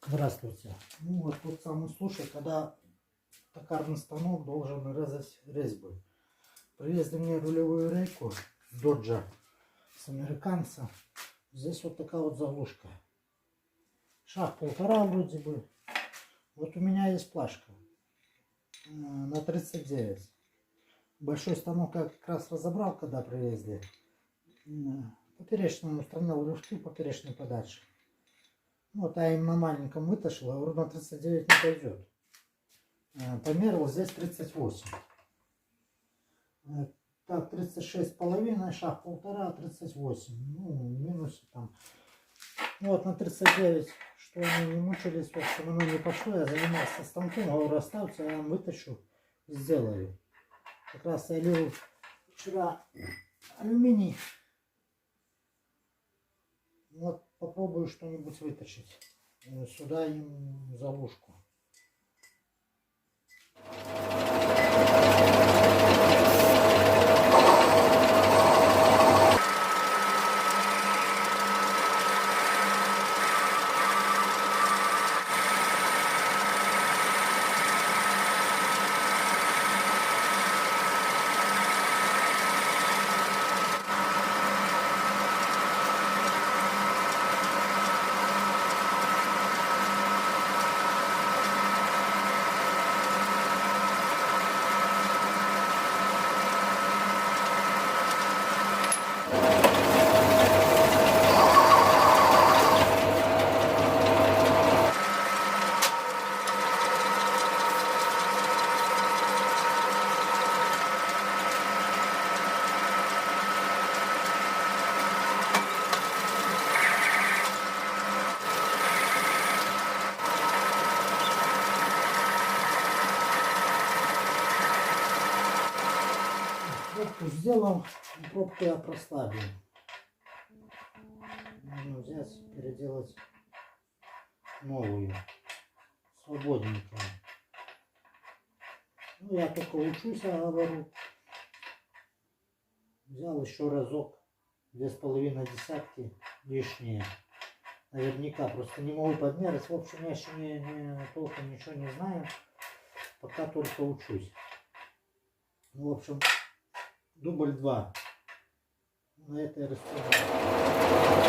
Здравствуйте. Ну вот тот самый случай, когда токарный станок должен резать резьбы. Привезли мне рулевую рейку с Доджа, с американца. Здесь вот такая вот заглушка. Шаг 1,5 вроде бы. Вот у меня есть плашка на 39. Большой станок я как раз разобрал, когда привезли. Поперечную устранял люфты, поперечной подачи. Вот, я им на маленьком вытащил, а говорю, на 39 не пойдет. Померил, здесь 38. Так, 36,5, шаг 1,5, 38. Ну, минус там. Вот на 39, что они не мучились, в общем, оно не пошло. Я занимался станком, говорю, оставьте, я вам вытащу, сделаю. Как раз я лил вчера алюминий. Вот попробую что-нибудь вытащить. Сюда им заглушку. Пробку сделал, пробку я прослабил. Нужно взять, переделать новую, свободненькую. Ну, я только учусь, я говорю. Взял еще разок, 2,5 лишние. Наверняка, просто не могу подмерить. В общем, я еще толком ничего не знаю, пока только учусь. Ну, в общем, дубль 2 на этой расстоянии.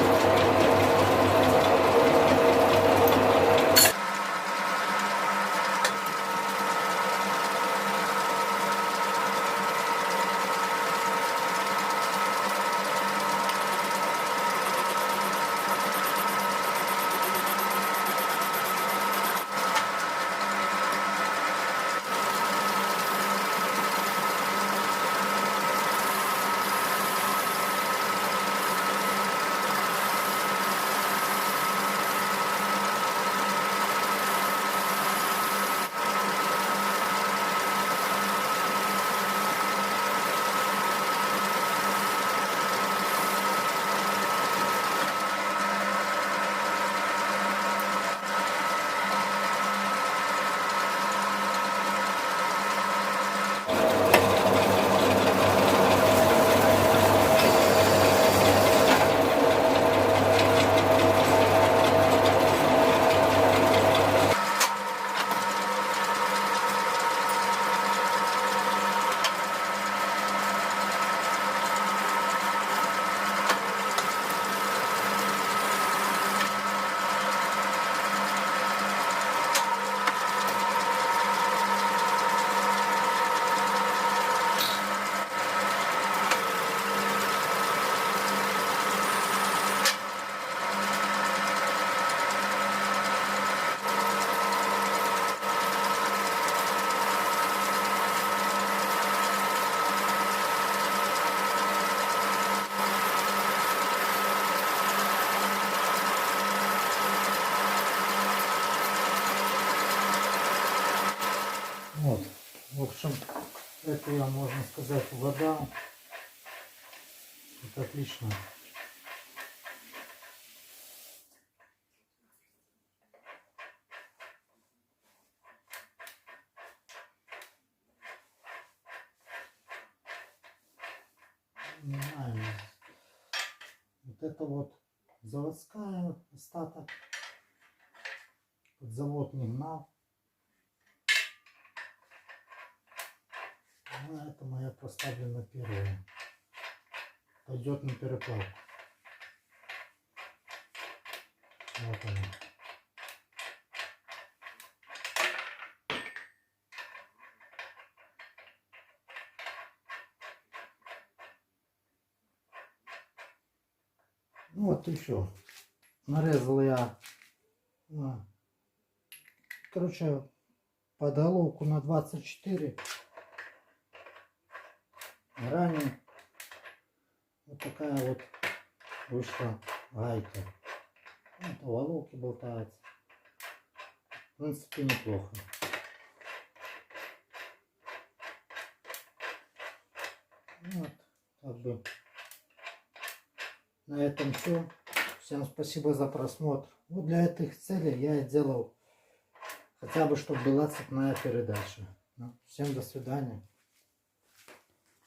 Вот, в общем, это я, можно сказать, угадал. Это отлично. Не знаю. Вот это вот заводская остаток. Хоть завод не гнал. Ну, это моя поставлена первая. Пойдет на переплавку. Вот она. Ну вот и все. Нарезал я, короче, под головку на 24 грани. Вот такая вот вышла гайка. Вот головки болтаются. В принципе, неплохо. Вот, как бы на этом все. Всем спасибо за просмотр. Вот для этих целей я делал хотя бы, чтобы была цепная передача. Ну, всем до свидания.